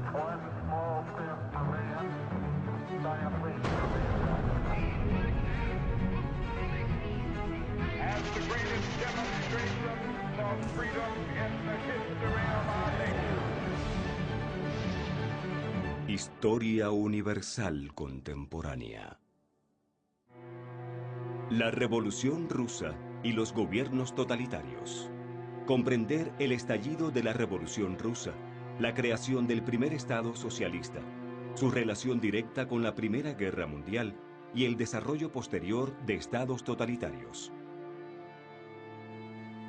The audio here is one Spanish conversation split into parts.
That's one small step for man, giant leap for mankind. As the greatest demonstration for freedom in the history of our nation. Historia universal contemporánea. La Revolución Rusa y los gobiernos totalitarios. Comprender el estallido de la Revolución Rusa, la creación del primer Estado socialista, su relación directa con la Primera Guerra Mundial y el desarrollo posterior de estados totalitarios.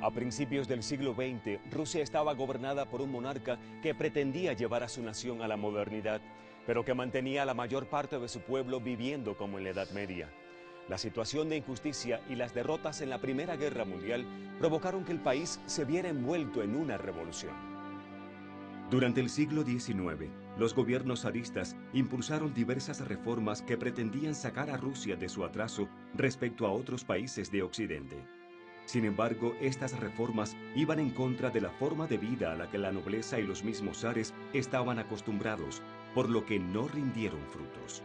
A principios del siglo XX, Rusia estaba gobernada por un monarca que pretendía llevar a su nación a la modernidad, pero que mantenía a la mayor parte de su pueblo viviendo como en la Edad Media. La situación de injusticia y las derrotas en la Primera Guerra Mundial provocaron que el país se viera envuelto en una revolución. Durante el siglo XIX, los gobiernos zaristas impulsaron diversas reformas que pretendían sacar a Rusia de su atraso respecto a otros países de Occidente. Sin embargo, estas reformas iban en contra de la forma de vida a la que la nobleza y los mismos zares estaban acostumbrados, por lo que no rindieron frutos.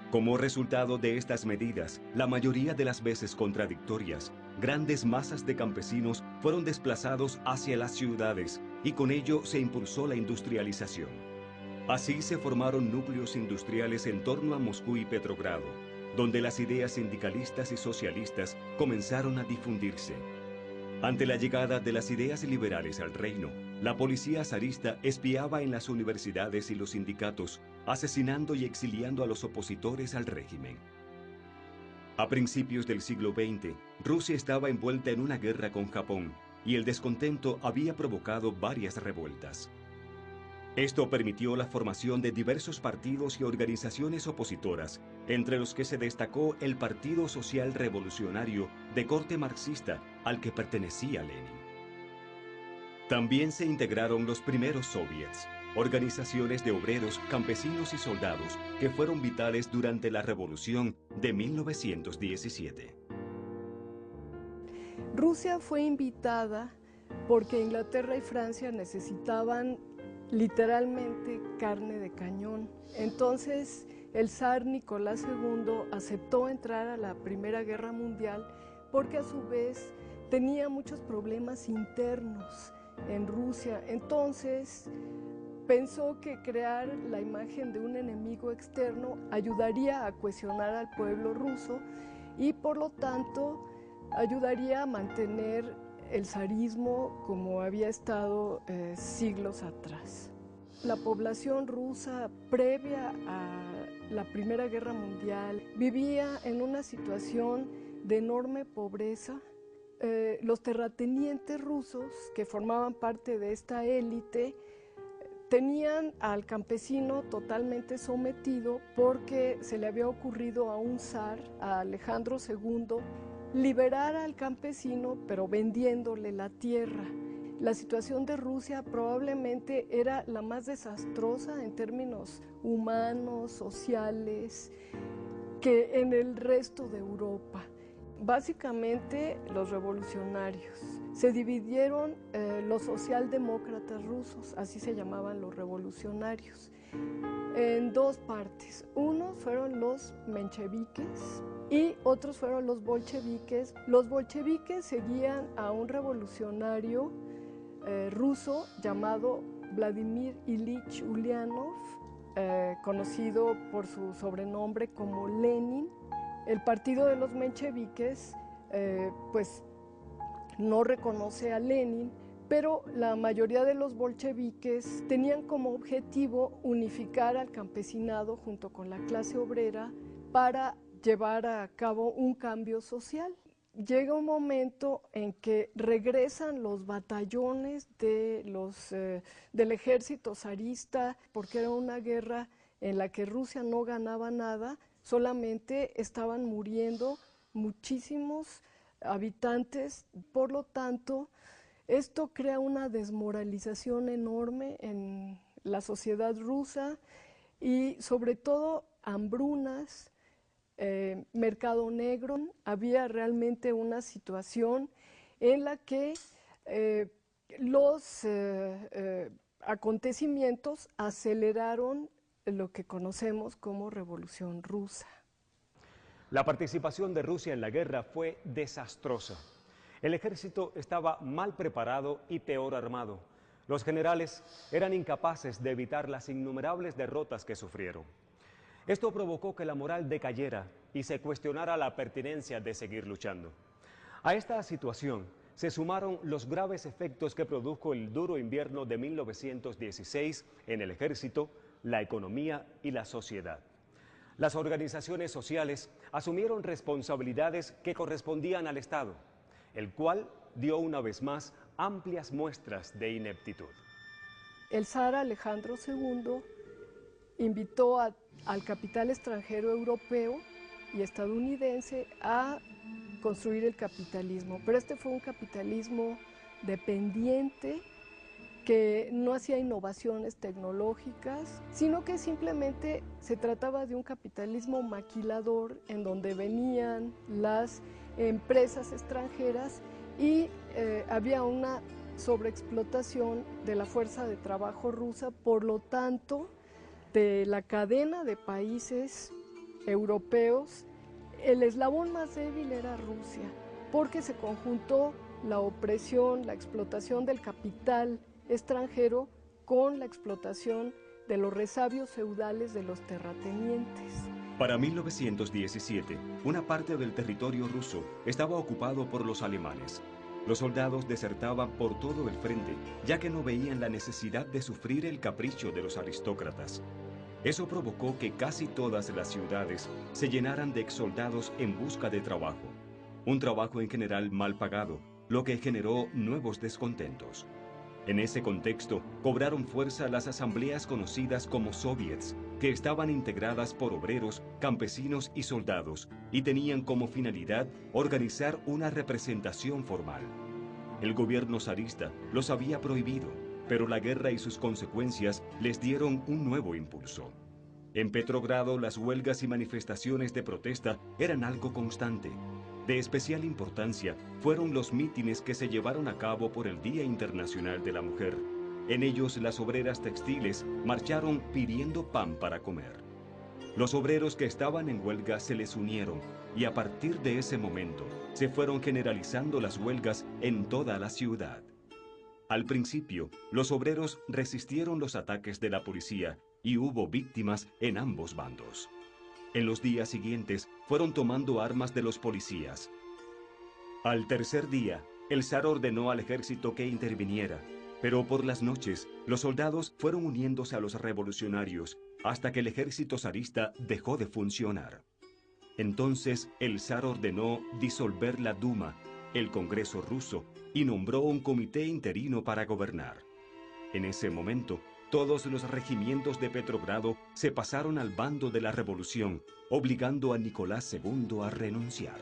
Como resultado de estas medidas, la mayoría de las veces contradictorias, grandes masas de campesinos fueron desplazados hacia las ciudades y con ello se impulsó la industrialización. Así se formaron núcleos industriales en torno a Moscú y Petrogrado, donde las ideas sindicalistas y socialistas comenzaron a difundirse. Ante la llegada de las ideas liberales al reino, la policía zarista espiaba en las universidades y los sindicatos, asesinando y exiliando a los opositores al régimen. A principios del siglo XX, Rusia estaba envuelta en una guerra con Japón, y el descontento había provocado varias revueltas. Esto permitió la formación de diversos partidos y organizaciones opositoras, entre los que se destacó el Partido Social Revolucionario de corte marxista al que pertenecía Lenin. También se integraron los primeros soviets, organizaciones de obreros, campesinos y soldados que fueron vitales durante la Revolución de 1917. Rusia fue invitada porque Inglaterra y Francia necesitaban literalmente carne de cañón. Entonces el zar Nicolás II aceptó entrar a la Primera Guerra Mundial porque a su vez tenía muchos problemas internos en Rusia. Entonces pensó que crear la imagen de un enemigo externo ayudaría a cohesionar al pueblo ruso y por lo tanto ayudaría a mantener el zarismo como había estado siglos atrás. La población rusa previa a la Primera Guerra Mundial vivía en una situación de enorme pobreza. Los terratenientes rusos que formaban parte de esta élite tenían al campesino totalmente sometido porque se le había ocurrido a un zar, a Alejandro II, liberar al campesino, pero vendiéndole la tierra. La situación de Rusia probablemente era la más desastrosa en términos humanos, sociales, que en el resto de Europa. Básicamente, los revolucionarios. Se dividieron los socialdemócratas rusos, así se llamaban los revolucionarios, en dos partes. Unos fueron los mencheviques y otros fueron los bolcheviques. Los bolcheviques seguían a un revolucionario ruso llamado Vladimir Ilich Ulyanov, conocido por su sobrenombre como Lenin. El partido de los mencheviques pues no reconoce a Lenin, pero la mayoría de los bolcheviques tenían como objetivo unificar al campesinado junto con la clase obrera para llevar a cabo un cambio social. Llega un momento en que regresan los batallones del ejército zarista, porque era una guerra en la que Rusia no ganaba nada, solamente estaban muriendo muchísimos habitantes. Por lo tanto, esto crea una desmoralización enorme en la sociedad rusa y sobre todo hambrunas, mercado negro. Había realmente una situación en la que los acontecimientos aceleraron lo que conocemos como Revolución Rusa. La participación de Rusia en la guerra fue desastrosa. El ejército estaba mal preparado y peor armado. Los generales eran incapaces de evitar las innumerables derrotas que sufrieron. Esto provocó que la moral decayera y se cuestionara la pertinencia de seguir luchando. A esta situación se sumaron los graves efectos que produjo el duro invierno de 1916 en el ejército, la economía y la sociedad. Las organizaciones sociales asumieron responsabilidades que correspondían al Estado, el cual dio una vez más amplias muestras de ineptitud. El zar Alejandro II invitó al capital extranjero europeo y estadounidense a construir el capitalismo, pero este fue un capitalismo dependiente que no hacía innovaciones tecnológicas, sino que simplemente se trataba de un capitalismo maquilador en donde venían las empresas extranjeras y había una sobreexplotación de la fuerza de trabajo rusa, por lo tanto, de la cadena de países europeos, el eslabón más débil era Rusia, porque se conjuntó la opresión, la explotación del capital extranjero con la explotación de los resabios feudales de los terratenientes. Para 1917, una parte del territorio ruso estaba ocupado por los alemanes. Los soldados desertaban por todo el frente, ya que no veían la necesidad de sufrir el capricho de los aristócratas. Eso provocó que casi todas las ciudades se llenaran de exsoldados en busca de trabajo. Un trabajo en general mal pagado, lo que generó nuevos descontentos. En ese contexto, cobraron fuerza las asambleas conocidas como soviets, que estaban integradas por obreros, campesinos y soldados, y tenían como finalidad organizar una representación formal. El gobierno zarista los había prohibido, pero la guerra y sus consecuencias les dieron un nuevo impulso. En Petrogrado, las huelgas y manifestaciones de protesta eran algo constante. De especial importancia fueron los mítines que se llevaron a cabo por el Día Internacional de la Mujer. En ellos, las obreras textiles marcharon pidiendo pan para comer. Los obreros que estaban en huelga se les unieron y a partir de ese momento se fueron generalizando las huelgas en toda la ciudad. Al principio, los obreros resistieron los ataques de la policía y hubo víctimas en ambos bandos. En los días siguientes fueron tomando armas de los policías. Al tercer día, el zar ordenó al ejército que interviniera, pero por las noches los soldados fueron uniéndose a los revolucionarios hasta que el ejército zarista dejó de funcionar. Entonces el zar ordenó disolver la Duma, el Congreso ruso, y nombró un comité interino para gobernar. En ese momento, todos los regimientos de Petrogrado se pasaron al bando de la revolución, obligando a Nicolás II a renunciar.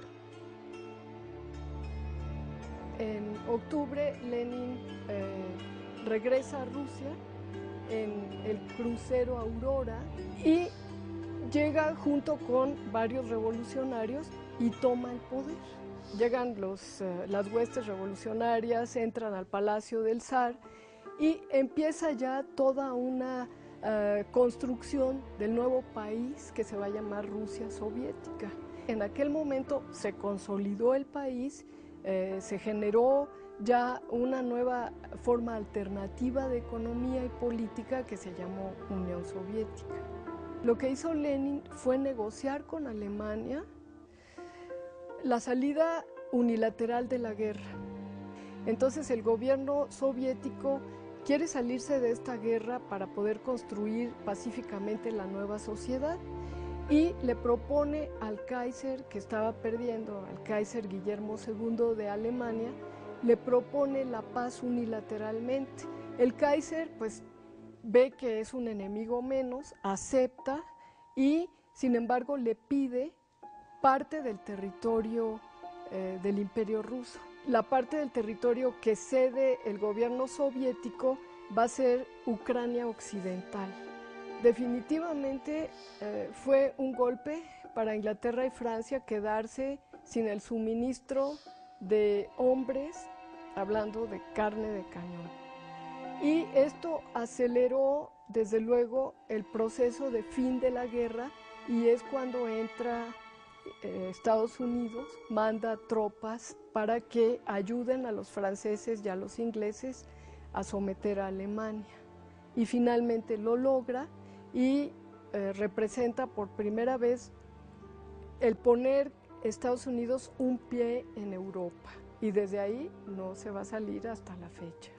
En octubre, Lenin regresa a Rusia en el crucero Aurora y llega junto con varios revolucionarios y toma el poder. Llegan las huestes revolucionarias, entran al palacio del zar y empieza ya toda una construcción del nuevo país que se va a llamar Rusia soviética. En aquel momento se consolidó el país, se generó ya una nueva forma alternativa de economía y política que se llamó Unión Soviética. Lo que hizo Lenin fue negociar con Alemania la salida unilateral de la guerra. Entonces el gobierno soviético quiere salirse de esta guerra para poder construir pacíficamente la nueva sociedad y le propone al Kaiser, que estaba perdiendo, al Kaiser Guillermo II de Alemania, le propone la paz unilateralmente. El Kaiser pues ve que es un enemigo menos, acepta y sin embargo le pide parte del territorio del Imperio Ruso. La parte del territorio que cede el gobierno soviético va a ser Ucrania Occidental. Definitivamente fue un golpe para Inglaterra y Francia quedarse sin el suministro de hombres, hablando de carne de cañón. Y esto aceleró, desde luego, el proceso de fin de la guerra, y es cuando entra Estados Unidos, manda tropas para que ayuden a los franceses y a los ingleses a someter a Alemania. Y finalmente lo logra y representa por primera vez el poner Estados Unidos un pie en Europa. Y desde ahí no se va a salir hasta la fecha.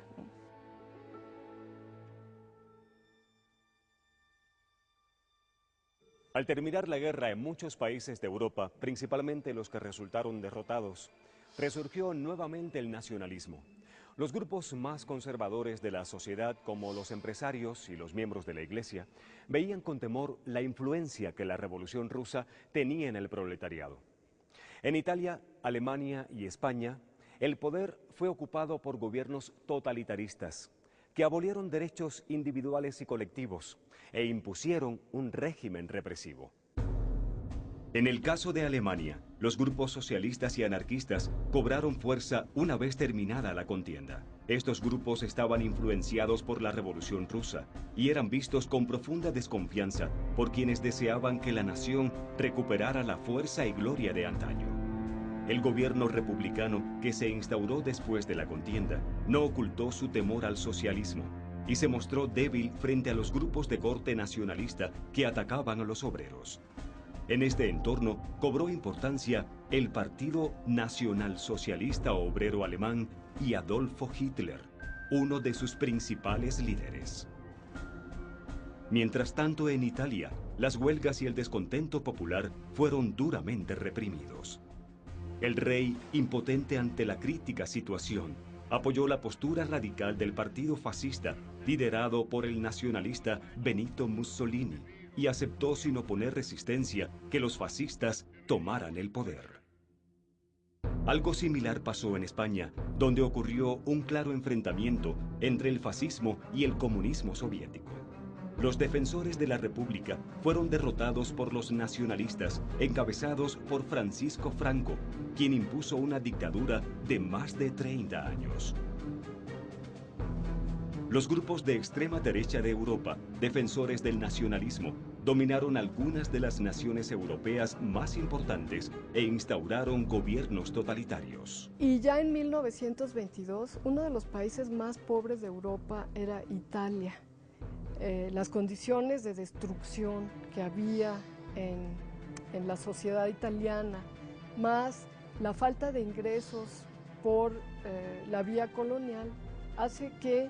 Al terminar la guerra en muchos países de Europa, principalmente los que resultaron derrotados, resurgió nuevamente el nacionalismo. Los grupos más conservadores de la sociedad, como los empresarios y los miembros de la Iglesia, veían con temor la influencia que la Revolución Rusa tenía en el proletariado. En Italia, Alemania y España, el poder fue ocupado por gobiernos totalitaristas que abolieron derechos individuales y colectivos e impusieron un régimen represivo. En el caso de Alemania, los grupos socialistas y anarquistas cobraron fuerza una vez terminada la contienda. Estos grupos estaban influenciados por la Revolución Rusa y eran vistos con profunda desconfianza por quienes deseaban que la nación recuperara la fuerza y gloria de antaño. El gobierno republicano que se instauró después de la contienda no ocultó su temor al socialismo y se mostró débil frente a los grupos de corte nacionalista que atacaban a los obreros. En este entorno cobró importancia el Partido Nacionalsocialista Obrero Alemán y Adolfo Hitler, uno de sus principales líderes. Mientras tanto, en Italia, las huelgas y el descontento popular fueron duramente reprimidos. El rey, impotente ante la crítica situación, apoyó la postura radical del partido fascista liderado por el nacionalista Benito Mussolini y aceptó sin oponer resistencia que los fascistas tomaran el poder. Algo similar pasó en España, donde ocurrió un claro enfrentamiento entre el fascismo y el comunismo soviético. Los defensores de la República fueron derrotados por los nacionalistas, encabezados por Francisco Franco, quien impuso una dictadura de más de 30 años. Los grupos de extrema derecha de Europa, defensores del nacionalismo, dominaron algunas de las naciones europeas más importantes e instauraron gobiernos totalitarios. Y ya en 1922, uno de los países más pobres de Europa era Italia. Las condiciones de destrucción que había en la sociedad italiana, más la falta de ingresos por la vía colonial, hace que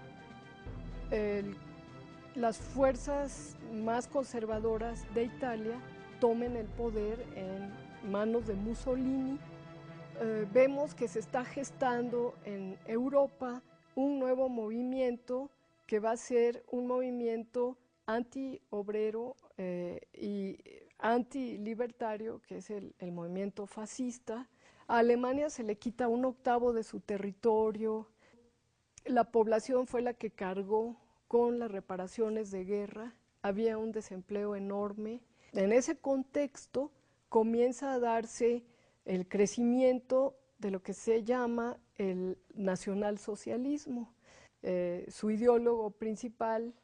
las fuerzas más conservadoras de Italia tomen el poder en manos de Mussolini. Vemos que se está gestando en Europa un nuevo movimiento que va a ser un movimiento anti-obrero y anti-libertario, que es el movimiento fascista. A Alemania se le quita 1/8 de su territorio. La población fue la que cargó con las reparaciones de guerra. Había un desempleo enorme. En ese contexto comienza a darse el crecimiento de lo que se llama el nacionalsocialismo. Su ideólogo principal,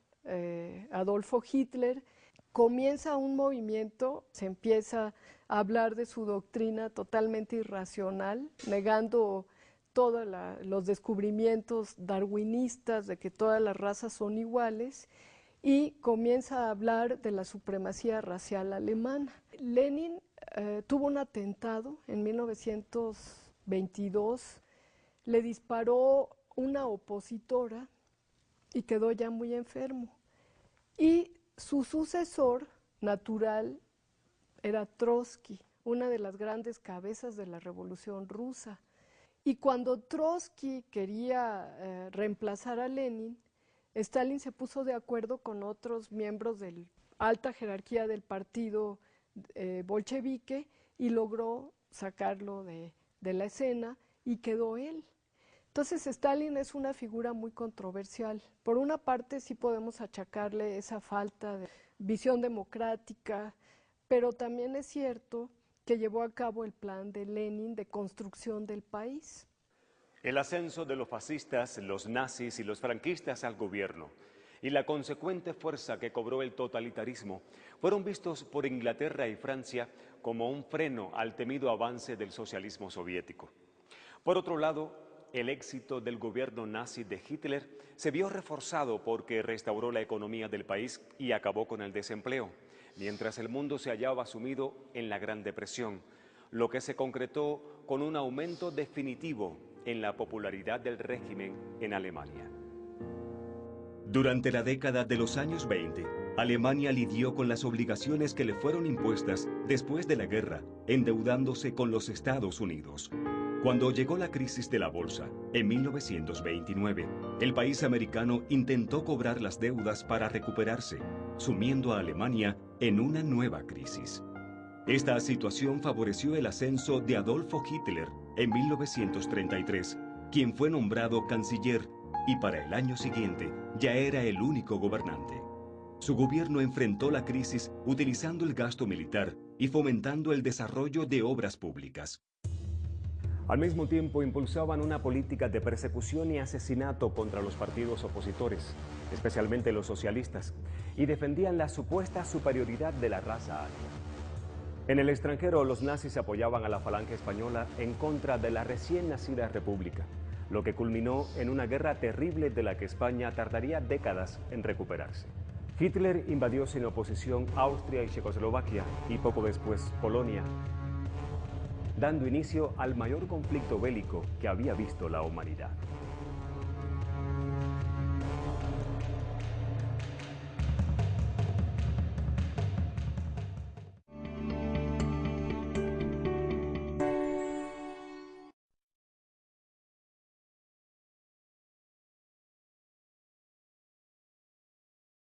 Adolfo Hitler, comienza un movimiento, se empieza a hablar de su doctrina totalmente irracional, negando todos los descubrimientos darwinistas de que todas las razas son iguales, y comienza a hablar de la supremacía racial alemana. Lenin tuvo un atentado en 1922, le disparó una opositora y quedó ya muy enfermo. Y su sucesor natural era Trotsky, una de las grandes cabezas de la Revolución Rusa. Y cuando Trotsky quería reemplazar a Lenin, Stalin se puso de acuerdo con otros miembros de la alta jerarquía del partido bolchevique y logró sacarlo de la escena y quedó él. Entonces Stalin es una figura muy controversial. Por una parte sí podemos achacarle esa falta de visión democrática, pero también es cierto que llevó a cabo el plan de Lenin de construcción del país. El ascenso de los fascistas, los nazis y los franquistas al gobierno y la consecuente fuerza que cobró el totalitarismo fueron vistos por Inglaterra y Francia como un freno al temido avance del socialismo soviético. Por otro lado, el éxito del gobierno nazi de Hitler se vio reforzado porque restauró la economía del país y acabó con el desempleo, mientras el mundo se hallaba sumido en la Gran Depresión, lo que se concretó con un aumento definitivo en la popularidad del régimen en Alemania. Durante la década de los años 20, Alemania lidió con las obligaciones que le fueron impuestas después de la guerra, endeudándose con los Estados Unidos. Cuando llegó la crisis de la bolsa, en 1929, el país americano intentó cobrar las deudas para recuperarse, sumiendo a Alemania en una nueva crisis. Esta situación favoreció el ascenso de Adolfo Hitler en 1933, quien fue nombrado canciller y para el año siguiente ya era el único gobernante. Su gobierno enfrentó la crisis utilizando el gasto militar y fomentando el desarrollo de obras públicas. Al mismo tiempo, impulsaban una política de persecución y asesinato contra los partidos opositores, especialmente los socialistas, y defendían la supuesta superioridad de la raza aria. En el extranjero, los nazis apoyaban a la falange española en contra de la recién nacida república, lo que culminó en una guerra terrible de la que España tardaría décadas en recuperarse. Hitler invadió sin oposición Austria y Checoslovaquia y poco después Polonia, dando inicio al mayor conflicto bélico que había visto la humanidad.